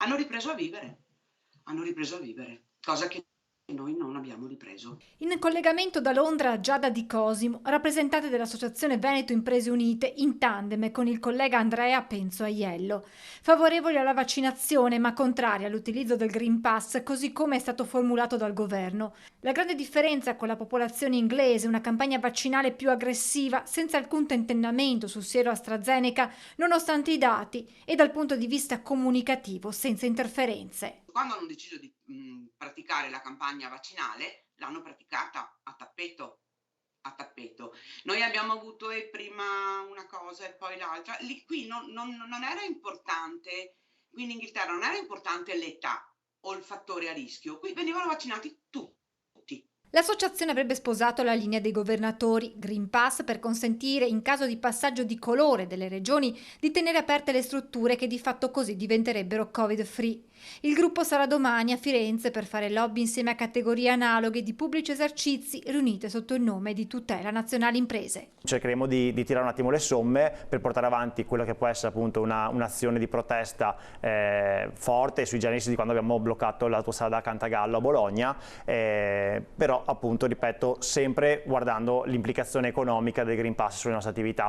hanno ripreso a vivere, cosa che noi non abbiamo ripreso. In collegamento da Londra Giada Di Cosimo, rappresentante dell'Associazione Veneto Imprese Unite, in tandem con il collega Andrea Penzo Aiello, favorevoli alla vaccinazione ma contrari all'utilizzo del Green Pass così come è stato formulato dal governo. La grande differenza con la popolazione inglese, una campagna vaccinale più aggressiva, senza alcun tentennamento sul siero AstraZeneca, nonostante i dati, e dal punto di vista comunicativo, senza interferenze. Quando hanno deciso di praticare la campagna vaccinale, l'hanno praticata a tappeto. Noi abbiamo avuto prima una cosa e poi l'altra. Qui non era importante, qui in Inghilterra non era importante l'età o il fattore a rischio, qui venivano vaccinati tutti. L'associazione avrebbe sposato la linea dei governatori Green Pass per consentire, in caso di passaggio di colore delle regioni, di tenere aperte le strutture che di fatto così diventerebbero Covid-free. Il gruppo sarà domani a Firenze per fare lobby insieme a categorie analoghe di pubblici esercizi riunite sotto il nome di Tutela Nazionale Imprese. Cercheremo di tirare un attimo le somme per portare avanti quello che può essere appunto un'azione di protesta forte sui generis di quando abbiamo bloccato l'autostrada Cantagallo a Bologna, però appunto ripeto sempre guardando l'implicazione economica del Green Pass sulle nostre attività.